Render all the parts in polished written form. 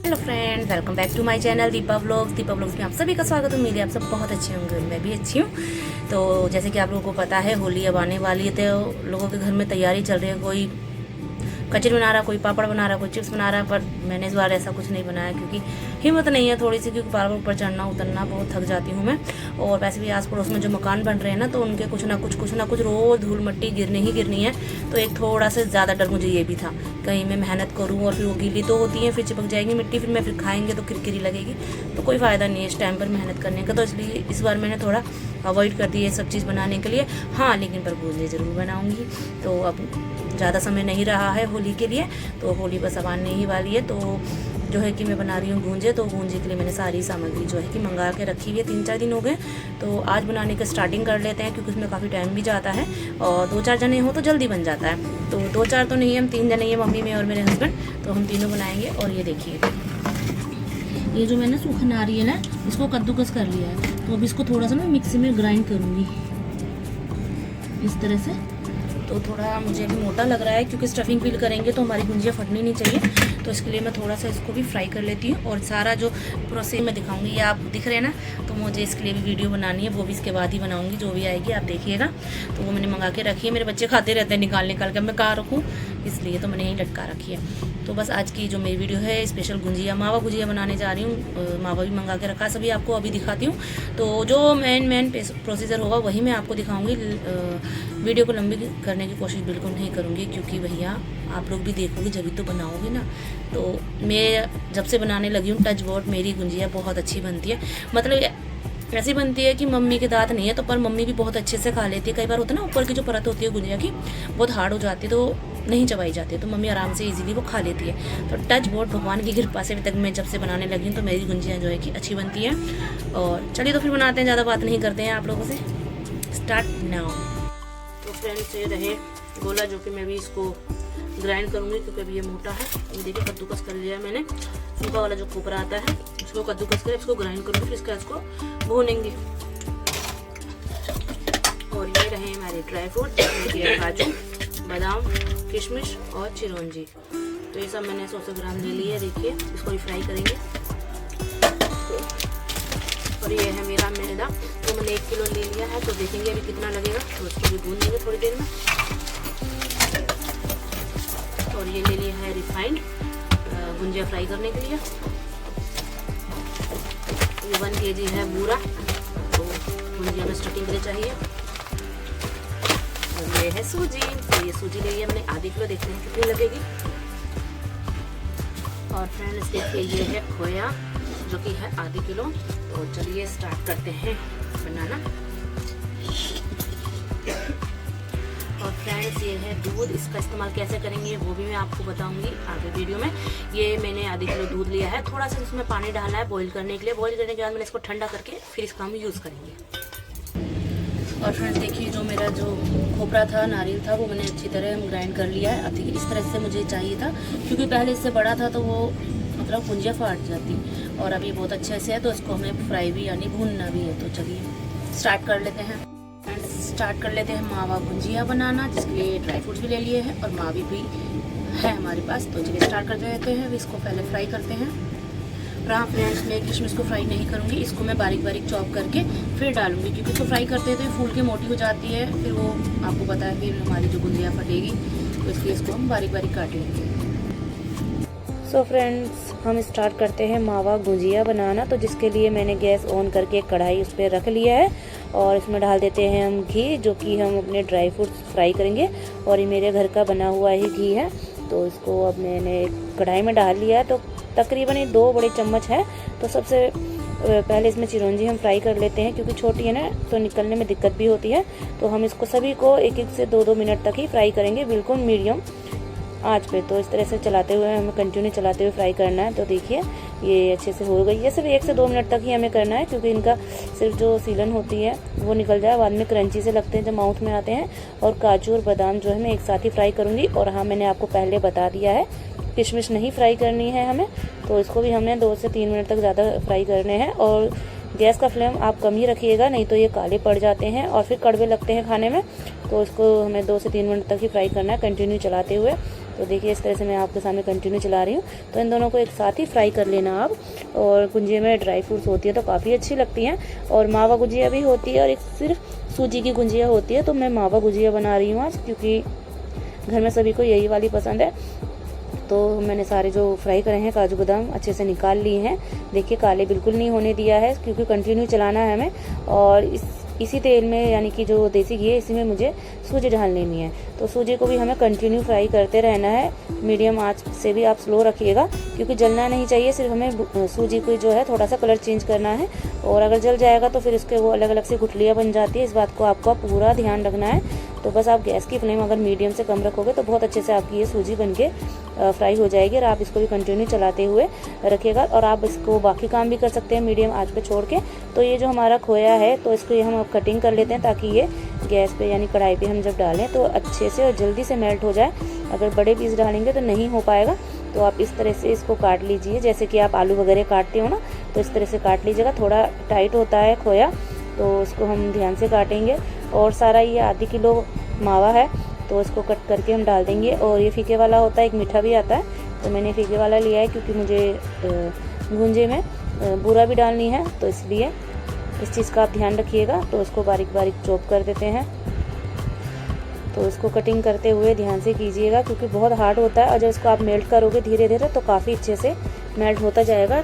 Hello friends, welcome back to my channel Deepa vlogs में आप सभी का स्वागत है। मेरी आप सब बहुत अच्छे होंगे, मैं भी अच्छी हूँ। तो जैसे कि आप लोगों को पता है, होली अब आने वाली है, तो लोगों के घर में तैयारी चल रही है। कोई कचरी बना रहा, कोई पापड़ बना रहा, कोई चिप्स बना रहा। पर मैंने इस बार ऐसा कुछ नहीं बनाया क्योंकि हिम्मत नहीं है थोड़ी सी, क्योंकि बार बार ऊपर चढ़ना उतरना बहुत थक जाती हूँ मैं। और वैसे भी आस पड़ोस में जो मकान बन रहे हैं ना, तो उनके कुछ ना कुछ रोज़ धूल मिट्टी गिरनी ही गिरनी है। तो एक थोड़ा सा ज़्यादा डर मुझे ये भी था, कहीं मैं मेहनत करूँ और फिर वो गीली तो होती है, फिर चिपक जाएगी मिट्टी, फिर खाएंगे तो किरकिरी लगेगी, तो कोई फ़ायदा नहीं है इस टाइम पर मेहनत करने का। तो इसलिए इस बार मैंने थोड़ा अवॉइड कर दिया ये सब चीज़ बनाने के लिए। हाँ, लेकिन पर गूंजे ज़रूर बनाऊँगी। तो अब ज़्यादा समय नहीं रहा है होली के लिए, तो होली बस अब आने ही वाली है। तो जो है कि मैं बना रही हूँ गूंजे। तो गूंजे के लिए मैंने सारी सामग्री जो है कि मंगा के रखी हुई है, 3-4 दिन हो गए। तो आज बनाने का स्टार्टिंग कर लेते हैं, क्योंकि उसमें काफ़ी टाइम भी जाता है और 2-4 जने हो तो जल्दी बन जाता है। तो 2-4 तो नहीं है, हम 3 जने हैं, मम्मी में और मेरे हस्बैंड। तो हम तीनों बनाएंगे। और ये देखिए, ये जो मैंने सूखा नारियल है इसको कद्दूकस कर लिया है। तो अब इसको थोड़ा सा मैं मिक्सी में ग्राइंड करूँगी इस तरह से। तो थोड़ा मुझे अभी मोटा लग रहा है, क्योंकि स्टफिंग फिल करेंगे तो हमारी गुंजिया फटनी नहीं चाहिए। तो इसके लिए मैं थोड़ा सा इसको भी फ्राई कर लेती हूँ। और सारा जो प्रोसेस मैं दिखाऊंगी, ये आप दिख रहे हैं ना, तो मुझे इसके लिए भी वीडियो बनानी है, वो भी इसके बाद ही बनाऊंगी, जो भी आएगी आप देखिएगा। तो वो मैंने मंगा के रखी है। मेरे बच्चे खाते रहते हैं निकाल के, मैं कहाँ रखूँ, इसलिए तो मैंने यहीं लटका रखी है। तो बस आज की जो मेरी वीडियो है स्पेशल गुंजिया, मावा गुंजिया बनाने जा रही हूँ। मावा भी मंगा के रखा, सभी आपको अभी दिखाती हूँ। तो जो मेन प्रोसीजर होगा वही मैं आपको दिखाऊंगी। वीडियो को लंबी करने की कोशिश बिल्कुल नहीं करूँगी, क्योंकि भैया आप लोग भी देखोगे जब तो बनाओगे ना। तो मैं जब से बनाने लगी हूँ, टच वुड, मेरी गुंजिया बहुत अच्छी बनती है। मतलब ऐसी बनती है कि मम्मी के दांत नहीं है, तो पर मम्मी भी बहुत अच्छे से खा लेती है। कई बार होता है ना, ऊपर की जो परत होती है गुंजिया की बहुत हार्ड हो जाती है, तो नहीं चबाई जाती है, तो मम्मी आराम से इजीली वो खा लेती है। तो टच वुड, भगवान की कृपा से अभी तक मैं जब से बनाने लगी हूँ, तो मेरी गुंजिया जो है कि अच्छी बनती है। और चलिए तो फिर बनाते हैं, ज़्यादा बात नहीं करते हैं आप लोगों से, स्टार्ट नाउ। तो फ्रेंड्स, ये रहे गोला, जो कि मैं भी इसको ग्राइंड करूँगी, क्योंकि अभी ये मोटा है। ये देखिए, कद्दूकस कर लिया है मैंने। सूखा वाला जो खोपरा आता है उसको कद्दूकस कर इसको ग्राइंड करूँगी, फिर इसके इसको भूनेंगे। और ये रहे हमारे ड्राई फ्रूट, काजू, बादाम, किशमिश और चिरौंजी। तो ये सब मैंने 100 ग्राम ले लिए। देखिए, इसको भी फ्राई करेंगे। और ये है मेरा मैदा, तो मैंने 1 किलो ले लिया है। तो देखेंगे अभी कितना लगेगा, तो इसको भी भून देंगे थोड़ी देर में। और ये ले लिया है रिफाइंड गुंजिया फ्राई करने के लिए। ये 1 kg है बूरा, तो गुंजिया में स्टफिंग के लिए चाहिए। और ये है सूजी, तो ये सूजी ले लिया मैंने आधी किलो, देखते हैं कितनी लगेगी। और फ्रेंड्स देखिए, ये है खोया, जो कि है आधी किलो। तो चलिए स्टार्ट करते हैं बनाना। और फ्रेंड्स, ये है दूध, इसका इस्तेमाल कैसे करेंगे वो भी मैं आपको बताऊंगी आगे वीडियो में। ये मैंने आधी किलो दूध लिया है, थोड़ा सा इसमें पानी डालना है बॉईल करने के लिए। बॉईल करने के बाद मैंने इसको ठंडा करके फिर इसका हम यूज़ करेंगे। और फ्रेंड्स देखिए, जो मेरा जो खोपरा था, नारियल था, वो मैंने अच्छी तरह ग्राइंड कर लिया है। अब देखिए, इस तरह से मुझे चाहिए था, क्योंकि पहले इससे बड़ा था तो वो मतलब गुंजिया फाट जाती। और अभी बहुत अच्छे से है, तो इसको हमें फ्राई भी यानी भूनना भी है। तो चलिए स्टार्ट कर लेते हैं। मावा गुंजिया बनाना, जिसके लिए ड्राई फ्रूट्स भी ले लिए हैं और मावी भी है हमारे पास। तो चलिए स्टार्ट कर देते हैं। इसको पहले फ्राई करते हैं। और हाँ फ्रेंड्स, मैं किशमिश को फ्राई नहीं करूँगी, इसको मैं बारीक बारीक चॉप करके फिर डालूंगी, क्योंकि इसको फ्राई करते हैं तो फूल के मोटी हो जाती है, फिर वो आपको पता है फिर हमारी जो गुंजिया फटेगी। तो इसलिए इसको हम बारीक बारीक काट लेंगे। सो फ्रेंड्स, हम स्टार्ट करते हैं मावा गुंजिया बनाना। तो जिसके लिए मैंने गैस ऑन करके एक कढ़ाई उस पर रख लिया है, और इसमें डाल देते हैं हम घी, जो कि हम अपने ड्राई फ्रूट्स फ्राई करेंगे। और ये मेरे घर का बना हुआ ही घी है। तो इसको अब मैंने कढ़ाई में डाल लिया है। तो तकरीबन ये 2 बड़े चम्मच है। तो सबसे पहले इसमें चिरौंजी हम फ्राई कर लेते हैं, क्योंकि छोटी है ना, तो निकलने में दिक्कत भी होती है। तो हम इसको सभी को 1-1 से 2-2 मिनट तक ही फ्राई करेंगे, बिल्कुल मीडियम आँच पे। तो इस तरह से चलाते हुए हमें कंटिन्यू चलाते हुए फ्राई करना है। तो देखिए, ये अच्छे से हो गई। ये सिर्फ 1 से 2 मिनट तक ही हमें करना है, क्योंकि इनका सिर्फ जो सीलन होती है वो निकल जाए, बाद में क्रंची से लगते हैं जब माउथ में आते हैं। और काजू और बादाम जो है मैं एक साथ ही फ्राई करूँगी। और हाँ, मैंने आपको पहले बता दिया है, किशमिश नहीं फ्राई करनी है हमें, तो इसको भी हमने 2 से 3 मिनट तक ज़्यादा फ्राई करने हैं। और गैस का फ्लेम आप कम ही रखिएगा, नहीं तो ये काले पड़ जाते हैं और फिर कड़वे लगते हैं खाने में। तो इसको हमें 2 से 3 मिनट तक ही फ्राई करना है कंटिन्यू चलाते हुए। तो देखिए इस तरह से मैं आपके सामने कंटिन्यू चला रही हूँ। तो इन दोनों को एक साथ ही फ्राई कर लेना आप। और गुंजिया में ड्राई फ्रूट्स होती है तो काफ़ी अच्छी लगती हैं, और मावा गुजिया भी होती है और एक सिर्फ सूजी की गुंजिया होती है। तो मैं मावा गुजिया बना रही हूँ आज, क्योंकि घर में सभी को यही वाली पसंद है। तो मैंने सारे जो फ्राई करे हैं काजू बादाम अच्छे से निकाल लिए हैं। देखिए काले बिल्कुल नहीं होने दिया है, क्योंकि कंटिन्यू चलाना है हमें। और इसी तेल में, यानी कि जो देसी घी है, इसी में मुझे सूजी डाल लेनी है। तो सूजी को भी हमें कंटिन्यू फ्राई करते रहना है। मीडियम आंच से भी आप स्लो रखिएगा, क्योंकि जलना नहीं चाहिए। सिर्फ हमें सूजी को जो है थोड़ा सा कलर चेंज करना है, और अगर जल जाएगा तो फिर उसके वो अलग अलग से गुठलियाँ बन जाती है। इस बात को आपको पूरा ध्यान रखना है। तो बस आप गैस की फ्लेम अगर मीडियम से कम रखोगे तो बहुत अच्छे से आपकी ये सूजी बनके फ्राई हो जाएगी। और आप इसको भी कंटिन्यू चलाते हुए रखिएगा। और आप इसको बाकी काम भी कर सकते हैं मीडियम आंच पे छोड़ के। तो ये जो हमारा खोया है, तो इसको ये हम कटिंग कर लेते हैं, ताकि ये गैस पे यानी कढ़ाई पे हम जब डालें तो अच्छे से और जल्दी से मेल्ट हो जाए। अगर बड़े पीस डालेंगे तो नहीं हो पाएगा। तो आप इस तरह से इसको काट लीजिए, जैसे कि आप आलू वगैरह काटते हो ना, तो इस तरह से काट लीजिएगा। थोड़ा टाइट होता है खोया, तो इसको हम ध्यान से काटेंगे। और सारा ये आधी किलो मावा है, तो इसको कट करके हम डाल देंगे। और ये फीके वाला होता है, एक मीठा भी आता है, तो मैंने फीके वाला लिया है, क्योंकि मुझे गुंजे में बूरा भी डालनी है, तो इसलिए इस चीज़ का आप ध्यान रखिएगा। तो इसको बारीक बारीक चॉप कर देते हैं। तो इसको कटिंग करते हुए ध्यान से कीजिएगा, क्योंकि बहुत हार्ड होता है, और जब इसको आप मेल्ट करोगे धीरे धीरे तो काफ़ी अच्छे से मेल्ट होता जाएगा।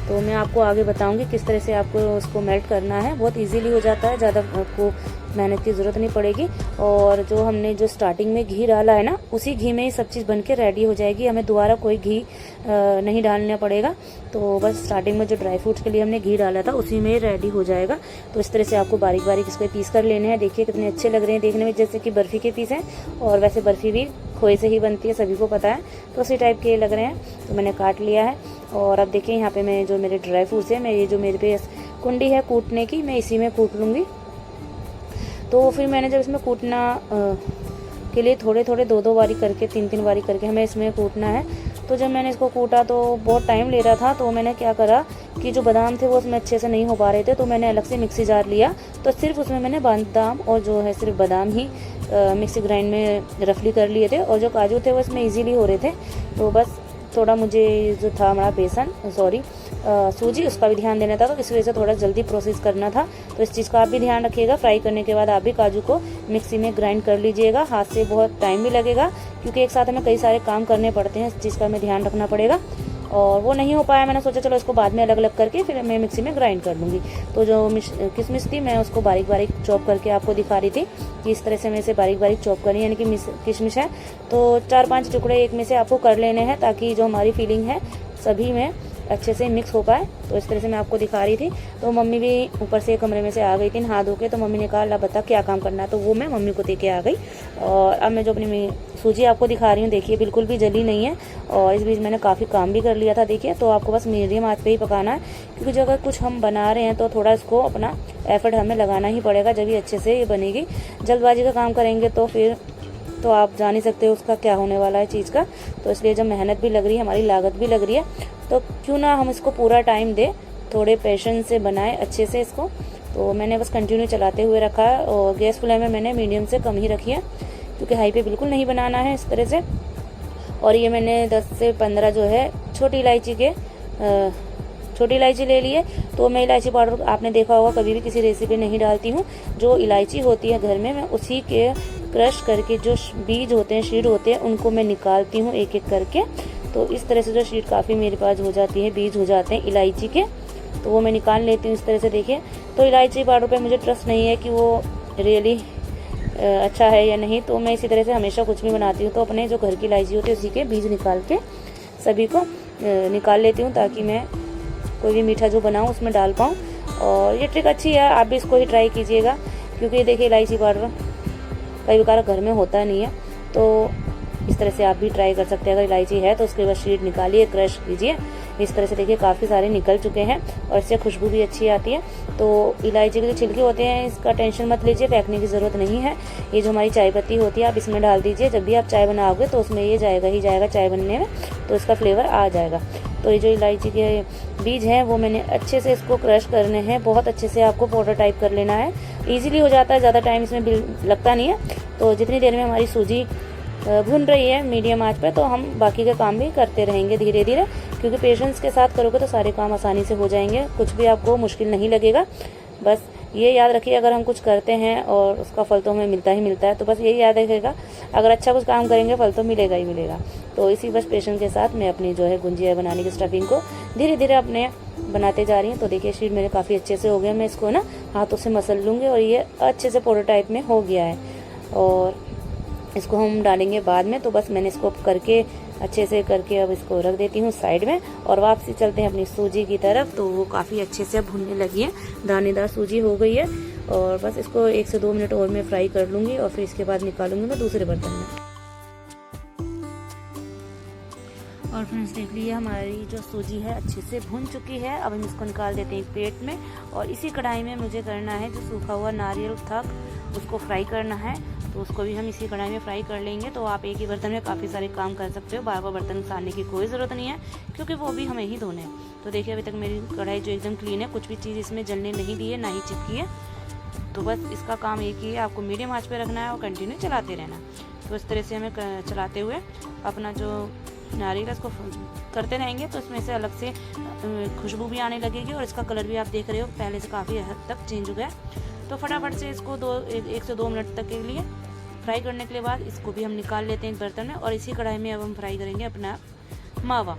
तो मैं आपको आगे बताऊंगी किस तरह से आपको उसको मेल्ट करना है। बहुत इजीली हो जाता है, ज़्यादा आपको मेहनत की ज़रूरत नहीं पड़ेगी। और जो हमने जो स्टार्टिंग में घी डाला है ना, उसी घी में ही सब चीज़ बनके रेडी हो जाएगी। हमें दोबारा कोई घी नहीं डालना पड़ेगा। तो बस स्टार्टिंग में जो ड्राई फ्रूट्स के लिए हमने घी डाला था उसी में रेडी हो जाएगा। तो इस तरह से आपको बारीक बारीक इसको पीस कर लेने हैं। देखिए कितने अच्छे लग रहे हैं देखने में, जैसे कि बर्फ़ी के पीस हैं। और वैसे बर्फ़ी भी खोए से ही बनती है, सभी को पता है, तो उसी टाइप के लग रहे हैं। तो मैंने काट लिया है। और अब देखिए यहाँ पे मैं जो मेरे ड्राई फ्रूट्स हैं, मैं ये जो मेरे पे कुंडी है कूटने की, मैं इसी में कूट लूँगी। तो फिर मैंने जब इसमें कूटना के लिए थोड़े थोड़े 2-2 बारी करके 3-3 बारी करके हमें इसमें कूटना है। तो जब मैंने इसको कूटा तो बहुत टाइम ले रहा था। तो मैंने क्या करा कि जो बादाम थे वो उसमें अच्छे से नहीं हो पा रहे थे, तो मैंने अलग से मिक्सी जार लिया। तो सिर्फ उसमें मैंने बादाम और जो है सिर्फ बादाम ही मिक्सी ग्राइंड में रफली कर लिए थे। और जो काजू थे वो इसमें ईजीली हो रहे थे। तो बस थोड़ा मुझे जो था हमारा बेसन सूजी, उसका भी ध्यान देना था, तो इस वजह से थोड़ा जल्दी प्रोसेस करना था। तो इस चीज़ का आप भी ध्यान रखिएगा। फ्राई करने के बाद आप भी काजू को मिक्सी में ग्राइंड कर लीजिएगा। हाथ से बहुत टाइम भी लगेगा, क्योंकि एक साथ हमें कई सारे काम करने पड़ते हैं, इस चीज़ का हमें ध्यान रखना पड़ेगा। और वो नहीं हो पाया, मैंने सोचा चलो इसको बाद में अलग अलग करके फिर मैं मिक्सी में ग्राइंड कर लूँगी। तो जो किशमिश थी मैं उसको बारीक बारीक चॉप करके आपको दिखा रही थी कि इस तरह से मैं इसे बारीक बारीक चॉप करनी है। यानी कि किशमिश है तो 4-5 टुकड़े एक में से आपको कर लेने हैं, ताकि जो हमारी फीलिंग है सभी में अच्छे से मिक्स हो पाए। तो इस तरह से मैं आपको दिखा रही थी। तो मम्मी भी ऊपर से कमरे में से आ गई थी नहा धो के। तो मम्मी ने कहा ला बता क्या काम करना है, तो वो मैं मम्मी को दे के आ गई। और अब मैं जो अपनी सूजी आपको दिखा रही हूँ, देखिए बिल्कुल भी जली नहीं है। और इस बीच मैंने काफ़ी काम भी कर लिया था। देखिए तो आपको बस मीडियम आंच पे ही पकाना है, क्योंकि जो अगर कुछ हम बना रहे हैं तो थोड़ा इसको अपना एफर्ट हमें लगाना ही पड़ेगा, जब भी अच्छे से ये बनेगी। जल्दबाजी का काम करेंगे तो फिर तो आप जान ही सकते हो उसका क्या होने वाला है चीज़ का। तो इसलिए जब मेहनत भी लग रही है, हमारी लागत भी लग रही है, तो क्यों ना हम इसको पूरा टाइम दें, थोड़े पेशेंस से बनाएं अच्छे से इसको। तो मैंने बस कंटिन्यू चलाते हुए रखा है। और गैस फ्लेम में मैंने मीडियम से कम ही रखी है, क्योंकि हाई पे बिल्कुल नहीं बनाना है इस तरह से। और ये मैंने 10 से 15 जो है छोटी इलायची ले लिए। तो मैं इलायची पाउडर आपने देखा होगा कभी भी किसी रेसिपी नहीं डालती हूँ। जो इलायची होती है घर में, मैं उसी के क्रश करके जो बीज होते हैं, शीड होते हैं, उनको मैं निकालती हूँ एक एक करके। तो इस तरह से जो शीड काफ़ी मेरे पास हो जाती है, बीज हो जाते हैं इलायची के, तो वो मैं निकाल लेती हूँ इस तरह से। देखिए तो इलायची पाउडर पे मुझे ट्रस्ट नहीं है कि वो रियली अच्छा है या नहीं, तो मैं इसी तरह से हमेशा कुछ भी बनाती हूँ। तो अपने जो घर की इलायची होती है उसी के बीज निकाल के सभी को निकाल लेती हूँ, ताकि मैं कोई भी मीठा जो बनाऊँ उसमें डाल पाऊँ। और ये ट्रिक अच्छी है, आप भी इसको ही ट्राई कीजिएगा, क्योंकि देखिए इलायची पाउडर कई बार घर में होता नहीं है। तो इस तरह से आप भी ट्राई कर सकते हैं। अगर इलायची है तो उसके बाद शीड निकालिए, क्रश कीजिए। इस तरह से देखिए काफ़ी सारे निकल चुके हैं, और इससे खुशबू भी अच्छी आती है। तो इलायची के जो छिलके होते हैं इसका टेंशन मत लीजिए, फेंकने की ज़रूरत नहीं है। ये जो हमारी चाय पत्ती होती है आप इसमें डाल दीजिए। जब भी आप चाय बनाओगे तो उसमें ये जाएगा ही जाएगा चाय बनने में, तो इसका फ्लेवर आ जाएगा। तो ये जो इलायची के बीज हैं वो मैंने अच्छे से इसको क्रश करने हैं, बहुत अच्छे से आपको पाउडर टाइप कर लेना है। ईजिली हो जाता है, ज़्यादा टाइम इसमें लगता नहीं है। तो जितनी देर में हमारी सूजी भुन रही है मीडियम आंच पे, तो हम बाकी का काम भी करते रहेंगे धीरे धीरे, क्योंकि पेशेंस के साथ करोगे तो सारे काम आसानी से हो जाएंगे, कुछ भी आपको मुश्किल नहीं लगेगा। बस ये याद रखिए, अगर हम कुछ करते हैं और उसका फल तो हमें मिलता ही मिलता है, तो बस यही याद रखिएगा, अगर अच्छा कुछ काम करेंगे फल तो मिलेगा ही मिलेगा। तो इसी बस पेशेंस के साथ मैं अपनी जो है गुंजिया बनाने की स्टफिंग को धीरे धीरे अपने बनाते जा रही हूँ। तो देखिए शीट मेरे काफ़ी अच्छे से हो गया, मैं इसको ना हाथों से मसल लूँगी और ये अच्छे से पाउडर टाइप में हो गया है, और इसको हम डालेंगे बाद में। तो बस मैंने इसको करके अच्छे से करके अब इसको रख देती हूँ साइड में, और वापसी चलते हैं अपनी सूजी की तरफ। तो वो काफ़ी अच्छे से भुनने लगी है, दानेदार सूजी हो गई है, और बस इसको 1 से 2 मिनट और मैं फ्राई कर लूँगी, और फिर इसके बाद निकालूंगी मैं दूसरे बर्तन में। और फ्रेंड्स देख लीजिए हमारी जो सूजी है अच्छे से भुन चुकी है। अब हम इसको निकाल देते हैं प्लेट में, और इसी कढ़ाई में मुझे करना है जो सूखा हुआ नारियल था उसको फ्राई करना है, तो उसको भी हम इसी कढ़ाई में फ्राई कर लेंगे। तो आप एक ही बर्तन में काफ़ी सारे काम कर सकते हो, बार बार बर्तन सारने की कोई ज़रूरत नहीं है, क्योंकि वो भी हमें ही धोने हैं। तो देखिए अभी तक मेरी कढ़ाई जो एकदम क्लीन है, कुछ भी चीज़ इसमें जलने नहीं दी है, ना ही चिपकी है। तो बस इसका काम एक ही है, आपको मीडियम आंच पे रखना है और कंटिन्यू चलाते रहना। तो इस तरह से हमें चलाते हुए अपना जो नारियल इसको करते रहेंगे, तो इसमें से अलग से खुशबू भी आने लगेगी, और इसका कलर भी आप देख रहे हो पहले से काफ़ी हद तक चेंज हो गया। तो फटाफट से इसको 1 से 2 मिनट तक के लिए फ्राई करने के बाद इसको भी हम निकाल लेते हैं एक बर्तन में, और इसी कढ़ाई में अब हम फ्राई करेंगे अपना मावा।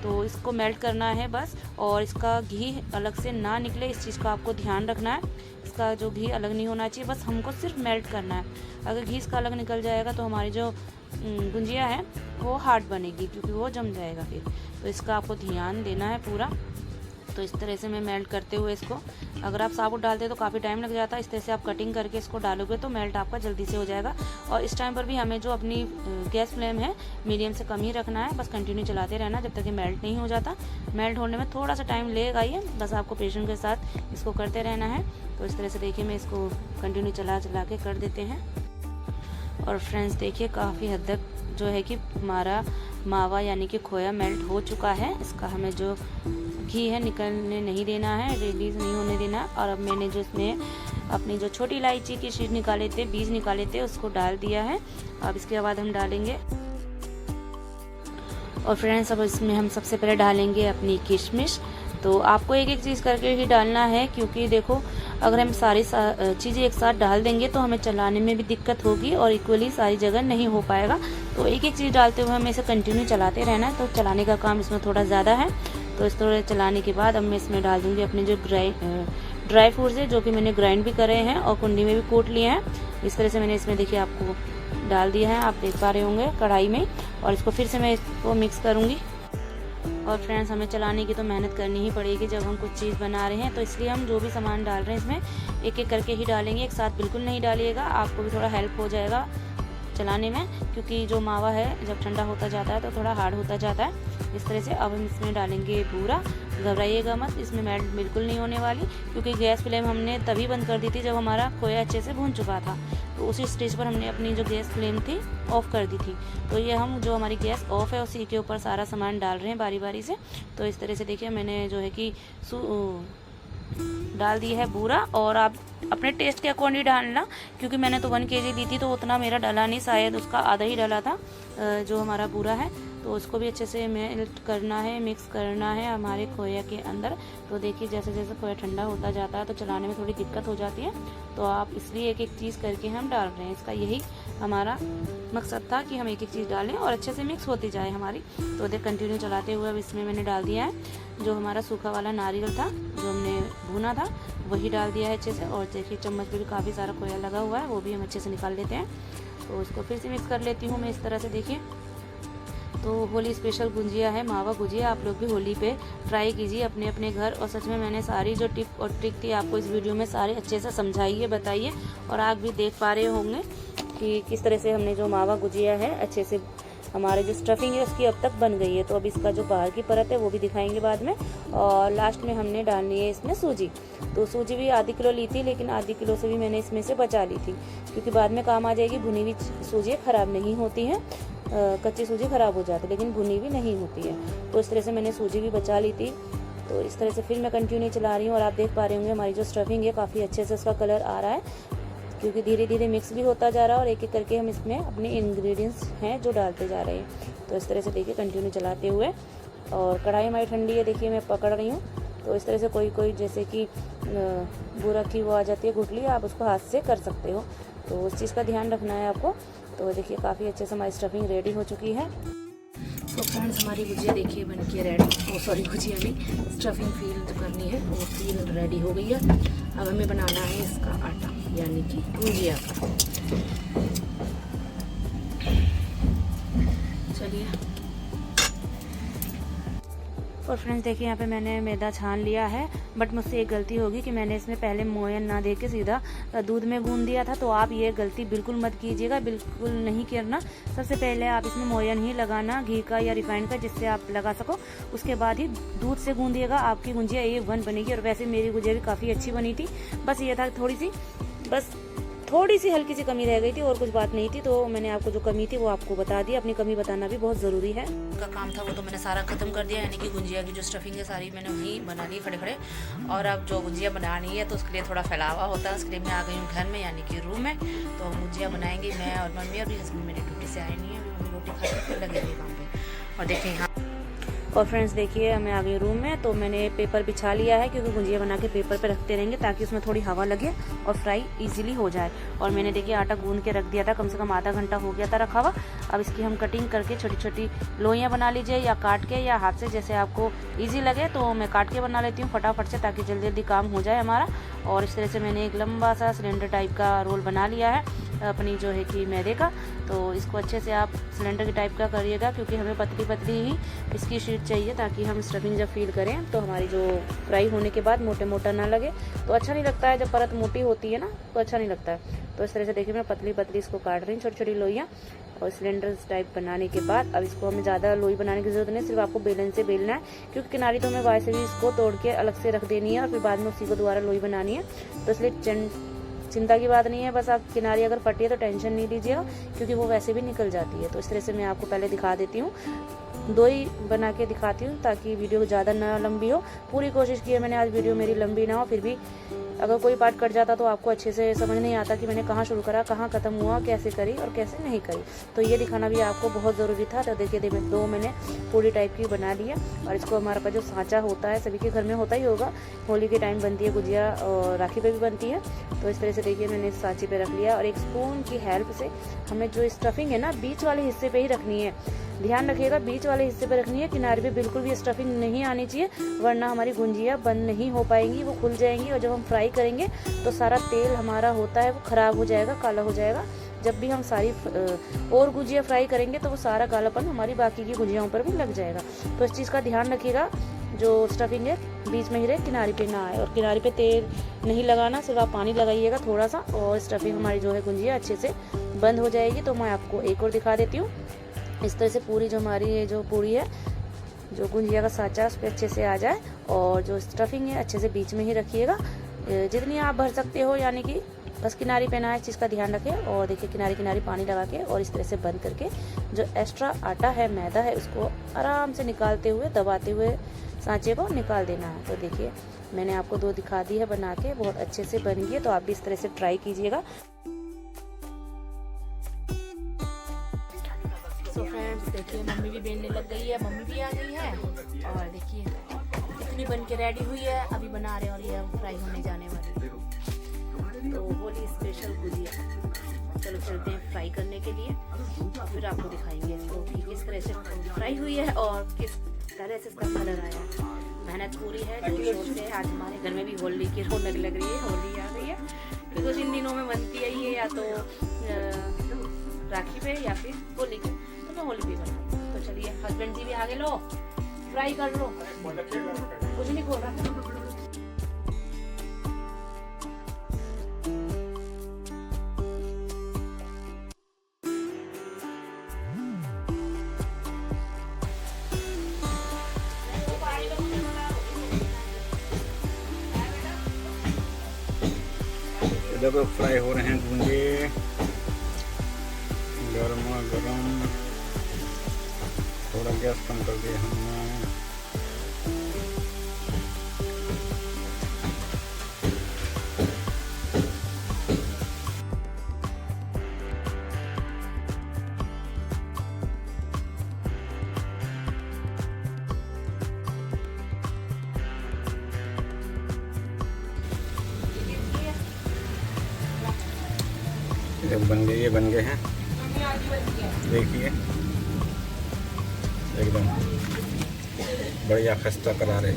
तो इसको मेल्ट करना है बस, और इसका घी अलग से ना निकले, इस चीज़ का आपको ध्यान रखना है। इसका जो घी अलग नहीं होना चाहिए, बस हमको सिर्फ मेल्ट करना है। अगर घी इसका अलग निकल जाएगा तो हमारी जो गुंजिया है वो हार्ड बनेगी, क्योंकि वो जम जाएगा फिर। तो इसका आपको ध्यान देना है पूरा। तो इस तरह से मैं मेल्ट करते हुए इसको, अगर आप साबुत डालते तो काफ़ी टाइम लग जाता है, इस तरह से आप कटिंग करके इसको डालोगे तो मेल्ट आपका जल्दी से हो जाएगा। और इस टाइम पर भी हमें जो अपनी गैस फ्लेम है मीडियम से कम ही रखना है, बस कंटिन्यू चलाते रहना जब तक ये मेल्ट नहीं हो जाता। मेल्ट होने में थोड़ा सा टाइम लगेगा ही, बस आपको पेशेंस के साथ इसको करते रहना है। तो इस तरह से देखिए मैं इसको कंटिन्यू चला के कर देते हैं। और फ्रेंड्स देखिए काफ़ी हद तक जो है कि हमारा मावा यानी कि खोया मेल्ट हो चुका है। इसका हमें जो घी है निकलने नहीं देना है, रिलीज नहीं होने देना। और अब मैंने जो इसमें अपनी जो छोटी इलायची की शीट निकाले थे, बीज निकाले थे, उसको डाल दिया है। अब इसके बाद हम डालेंगे, और फ्रेंड्स अब इसमें हम सबसे पहले डालेंगे अपनी किशमिश। तो आपको एक एक चीज़ करके ही डालना है, क्योंकि देखो अगर हम सारी चीज़ें एक साथ डाल देंगे तो हमें चलाने में भी दिक्कत होगी, और इक्वली सारी जगह नहीं हो पाएगा। तो एक एक चीज़ डालते हुए हमें इसे कंटिन्यू चलाते रहना है। तो चलाने का काम इसमें थोड़ा ज़्यादा है। तो इस तरह चलाने के बाद अब मैं इसमें डाल दूँगी अपने जो ड्राई फ्रूट्स है, जो कि मैंने ग्राइंड भी करे हैं और कुंडी में भी कूट लिए हैं। इस तरह से मैंने इसमें देखिए आपको डाल दिया है, आप देख पा रहे होंगे कढ़ाई में। और इसको फिर से मैं इसको मिक्स करूँगी। और फ्रेंड्स हमें चलाने की तो मेहनत करनी ही पड़ेगी जब हम कुछ चीज़ बना रहे हैं, तो इसलिए हम जो भी सामान डाल रहे हैं इसमें एक एक करके ही डालेंगे, एक साथ बिल्कुल नहीं डालिएगा, आपको भी थोड़ा हेल्प हो जाएगा चलाने में, क्योंकि जो मावा है जब ठंडा होता जाता है तो थोड़ा हार्ड होता जाता है। इस तरह से अब हम इसमें डालेंगे बूरा। घबराइएगा मत, इसमें मेल्ट बिल्कुल नहीं होने वाली, क्योंकि गैस फ्लेम हमने तभी बंद कर दी थी जब हमारा खोया अच्छे से भून चुका था। तो उसी स्टेज पर हमने अपनी जो गैस फ्लेम थी ऑफ़ कर दी थी। तो ये हम जो हमारी गैस ऑफ़ है उसी के ऊपर सारा सामान डाल रहे हैं बारी बारी से। तो इस तरह से देखिए मैंने जो है कि डाल दी है बूरा, और आप अपने टेस्ट के अकॉर्डिंग डालना, क्योंकि मैंने तो 1 kg ली थी तो उतना मेरा डला नहीं, शायद उसका आधा ही डला था जो हमारा बूरा है। तो उसको भी अच्छे से मेल्ट करना है, मिक्स करना है हमारे खोया के अंदर। तो देखिए जैसे जैसे खोया ठंडा होता जाता है तो चलाने में थोड़ी दिक्कत हो जाती है, तो आप इसलिए एक एक चीज़ करके हम डाल रहे हैं। इसका यही हमारा मकसद था कि हम एक एक चीज़ डालें और अच्छे से मिक्स होती जाए हमारी। तो देख कंटिन्यू चलाते हुए अब इसमें मैंने डाल दिया है जो हमारा सूखा वाला नारियल था जो हमने भुना था, वही डाल दिया है अच्छे से। और देखिए चम्मच पे भी काफ़ी सारा खोया लगा हुआ है, वो भी हम अच्छे से निकाल लेते हैं। तो इसको फिर से मिक्स कर लेती हूँ मैं इस तरह से। देखिए तो होली स्पेशल गुंजिया है, मावा गुजिया। आप लोग भी होली पे ट्राई कीजिए अपने अपने घर। और सच में मैंने सारी जो टिप और ट्रिक थी आपको इस वीडियो में सारे अच्छे से समझाइए, बताइए, और आप भी देख पा रहे होंगे कि किस तरह से हमने जो मावा गुजिया है अच्छे से हमारे जो स्टफिंग है उसकी अब तक बन गई है। तो अब इसका जो बाहर की परत है वो भी दिखाएंगे बाद में। और लास्ट में हमने डालनी है इसमें सूजी। तो सूजी भी आधी किलो ली थी, लेकिन आधी किलो से भी मैंने इसमें से बचा ली थी, क्योंकि बाद में काम आ जाएगी। भुनी हुई सूजी ख़राब नहीं होती हैं। कच्ची सूजी ख़राब हो जाती है, लेकिन भुनी हुई नहीं होती है। तो इस तरह से मैंने सूजी भी बचा ली थी। तो इस तरह से फिर मैं कंटिन्यू चला रही हूँ और आप देख पा रहे होंगे हमारी जो स्टफिंग है काफ़ी अच्छे से उसका कलर आ रहा है, क्योंकि धीरे धीरे मिक्स भी होता जा रहा है और एक एक करके हम इसमें अपने इंग्रेडिएंट्स हैं जो डालते जा रहे हैं। तो इस तरह से देखिए कंटिन्यू चलाते हुए, और कढ़ाई हमारी ठंडी है, देखिए मैं पकड़ रही हूँ। तो इस तरह से कोई जैसे कि बुरा की वो आ जाती है गुठली, आप उसको हाथ से कर सकते हो, तो उस चीज़ का ध्यान रखना है आपको। तो देखिए काफ़ी अच्छे से हमारी स्टफिंग रेडी हो चुकी है। तो फ्रेंड्स हमारी गुजिया देखिए बन के रेडी, गुजिया नहीं, स्टफिंग फील जो करनी है वो फील रेडी हो गई है। अब हमें बनाना है इसका आटा, यानी कि गुजिया का। चलिए। और फ्रेंड्स देखिए यहाँ पे मैंने मैदा छान लिया है, बट मुझसे एक गलती होगी कि मैंने इसमें पहले मोयन ना दे के सीधा दूध में गूंद दिया था। तो आप ये गलती बिल्कुल मत कीजिएगा, बिल्कुल नहीं करना। सबसे पहले आप इसमें मोयन ही लगाना, घी का या रिफाइंड का, जिससे आप लगा सको। उसके बाद ही दूध से गूंदिएगा, आपकी गुंजिया A1 बनेगी। और वैसे मेरी गुंजिया भी काफ़ी अच्छी बनी थी, बस ये था थोड़ी सी हल्की सी कमी रह गई थी, और कुछ बात नहीं थी। तो मैंने आपको जो कमी थी वो आपको बता दी। अपनी कमी बताना भी बहुत ज़रूरी है। का काम था वो तो मैंने सारा खत्म कर दिया, यानी कि गुंजिया की जो स्टफिंग है सारी मैंने वहीं बना ली खड़े खड़े। और अब जो गुंजिया बनानी है तो उसके लिए थोड़ा फैलावा होता है, उसके लिए मैं आ गई हूँ घर में, यानी कि रूम में। तो गुंजिया बनाएंगे मैं और मम्मी। अभी हस्बैंड मेरी ड्यूटी से आए नहीं है, अभी मम्मी रोटी खा के फिर लगेंगे काम पे। और देखिए यहाँ और फ्रेंड्स देखिए मैं आ गई रूम में। तो मैंने पेपर बिछा लिया है, क्योंकि गुंजिया बना के पेपर पे रखते रहेंगे ताकि उसमें थोड़ी हवा लगे और फ्राई इजीली हो जाए। और मैंने देखिए आटा गूंद के रख दिया था, कम से कम आधा घंटा हो गया था रखा हुआ। अब इसकी हम कटिंग करके छोटी छोटी लोइयाँ बना लीजिए, या काट के या हाथ से, जैसे आपको ईजी लगे। तो मैं काट के बना लेती हूँ फटाफट से, ताकि जल्दी जल्दी काम हो जाए हमारा। और इस तरह से मैंने एक लंबा सा सिलेंडर टाइप का रोल बना लिया है अपनी जो है कि मैदे का। तो इसको अच्छे से आप सिलेंडर के टाइप का करिएगा, क्योंकि हमें पतली पतली ही इसकी शीट चाहिए, ताकि हम स्टफिंग जब फील करें तो हमारी जो फ्राई होने के बाद मोटे मोटा ना लगे। तो अच्छा नहीं लगता है जब परत मोटी होती है ना, तो अच्छा नहीं लगता है। तो इस तरह से देखिए मैं पतली पतली इसको काट रही हूँ, छोटी छोटी लोइयाँ। और सिलेंडर टाइप बनाने के बाद अब इसको हमें ज़्यादा लोई बनाने की जरूरत नहीं, सिर्फ आपको बेलन से बेलना है, क्योंकि किनारी तो हमें वैसे भी इसको तोड़ के अलग से रख देनी है और फिर बाद में उसी को दोबारा लोई बनानी है। तो इसलिए चिंता की बात नहीं है, बस आप किनारी अगर फटी है तो टेंशन नहीं लीजिएगा, क्योंकि वो वैसे भी निकल जाती है। तो इस तरह से मैं आपको पहले दिखा देती हूँ, दो ही बना के दिखाती हूँ ताकि वीडियो ज़्यादा ना लंबी हो। पूरी कोशिश की है मैंने आज वीडियो मेरी लंबी ना हो, फिर भी अगर कोई पार्ट कट जाता तो आपको अच्छे से समझ नहीं आता कि मैंने कहाँ शुरू करा, कहाँ ख़त्म हुआ, कैसे करी और कैसे नहीं करी। तो ये दिखाना भी आपको बहुत ज़रूरी था। तो देखिए दो मैंने पूरी टाइप की बना ली है। और इसको हमारे पास जो सांचा होता है, सभी के घर में होता ही होगा, होली के टाइम बनती है गुजिया और राखी पे भी बनती है। तो इस तरह से देखिए मैंने इस सांचे पे रख लिया, और एक स्पून की हेल्प से हमें जो स्टफिंग है ना बीच वाले हिस्से पे ही रखनी है। ध्यान रखिएगा बीच वाले हिस्से पे रखनी है, किनारे पे बिल्कुल भी स्टफिंग नहीं आनी चाहिए, वरना हमारी गुंजिया बंद नहीं हो पाएंगी, वो खुल जाएंगी। और जब हम फ्राई करेंगे तो सारा तेल हमारा होता है वो ख़राब हो जाएगा, काला हो जाएगा। जब भी हम सारी और गुजिया फ्राई करेंगे तो वो सारा कालापन हमारी बाकी की गुजियाओं पर भी लग जाएगा। तो इस चीज़ का ध्यान रखिएगा, जो स्टफिंग है बीच में ही रहे, किनारे पे ना आए। और किनारे पे तेल नहीं लगाना, सिर्फ आप पानी लगाइएगा थोड़ा सा, और स्टफिंग हमारी जो है गुंजिया अच्छे से बंद हो जाएगी। तो मैं आपको एक और दिखा देती हूँ। इस तरह से पूरी जो हमारी ये जो पूरी है, जो गुंजिया का सांचा उस पर अच्छे से आ जाए, और जो स्टफिंग है अच्छे से बीच में ही रखिएगा, जितनी आप भर सकते हो, यानी कि बस किनारी पे ना आए, इस चीज़ का ध्यान रखें। और देखिए किनारी किनारी पानी लगा के और इस तरह से बंद करके जो एक्स्ट्रा आटा है, मैदा है, उसको आराम से निकालते हुए, दबाते हुए सांचे को निकाल देना है। तो देखिए मैंने आपको दो दिखा दी है बना के, बहुत अच्छे से बन गई है। तो आप भी इस तरह से ट्राई कीजिएगा। तो फ्रेंड्स देखिए मम्मी भी बेलने लग गई है, मम्मी भी आ गई है, और देखिए इतनी बन के रेडी हुई है, अभी बना रहे हैं और ये फ्राई होने जाने वाली है। तो होली स्पेशल गुजिया, चलो चलते हैं फ्राई करने के लिए, और फिर आपको दिखाएंगे इसको कि किस तरह से फ्राई हुई है और किस तरह से इसका कलर आया है। मेहनत पूरी है, जोर शोर से। आज हमारे घर में भी होली की रौनक लग रही है, होली आ गई है, क्योंकि इन दिनों में बनती है ये या तो राखी पे या फिर होली पे, तो मैं होली पे बनाती हूँ। तो चलिए हस्बैंड जी भी आगे, लो फ्राई कर लो, कुछ नहीं खोल रहा। इधर फ्राई हो रहे हैं गुंजे, गर्मा गर्म थोड़ा गैस कम कर दिया हमने। बन गए, ये बन गए हैं, देखिए एकदम बढ़िया खस्ता करा रहे।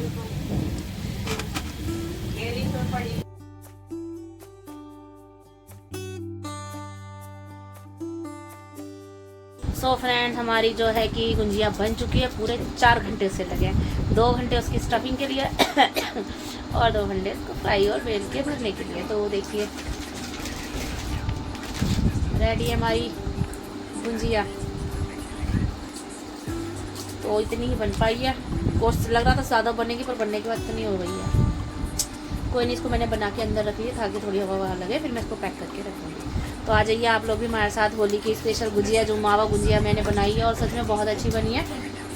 सो फ्रेंड्स, हमारी जो है कि गुंजिया बन चुकी है। पूरे 4 घंटे से लगे, 2 घंटे उसकी स्टफिंग के लिए और 2 घंटे उसको फ्राई और बेल के भरने के लिए। तो देखिए रेडी है हमारी गुंजिया। तो इतनी ही बन पाई है। कोशिश लग रहा था ज़्यादा बनेगी, पर बनने के बाद इतनी हो गई है। कोई नहीं, इसको मैंने बना के अंदर रख लिया ताकि थोड़ी हवा ववा लगे, फिर मैं इसको पैक करके रख दूँगी। तो आ जाइए आप लोग भी हमारे साथ। होली की स्पेशल गुजिया जो मावा गुंजिया मैंने बनाई है और सच में बहुत अच्छी बनी है।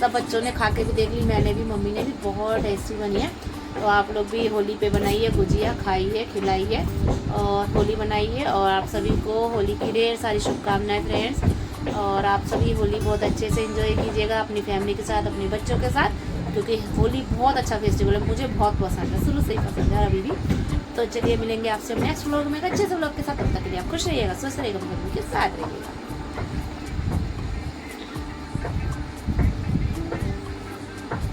सब बच्चों ने खा के भी देख ली, मैंने भी, मम्मी ने भी, बहुत टेस्टी बनी है। तो आप लोग भी होली पे बनाइए गुजिया, खाइए, खिलाइए और होली बनाइए। और आप सभी को होली की ढेर सारी शुभकामनाएं फ्रेंड्स। और आप सभी होली बहुत अच्छे से एंजॉय कीजिएगा अपनी फैमिली के साथ, अपने बच्चों के साथ, क्योंकि होली बहुत अच्छा फेस्टिवल है, मुझे बहुत पसंद है, शुरू से ही पसंद है अभी भी। तो चलिए मिलेंगे आपसे नेक्स्ट व्लॉग में अच्छे से व्लॉग के साथ। तब तक के लिए आप खुश रहिएगा, स्वस्थ रहिएगा, के साथ रहिएगा।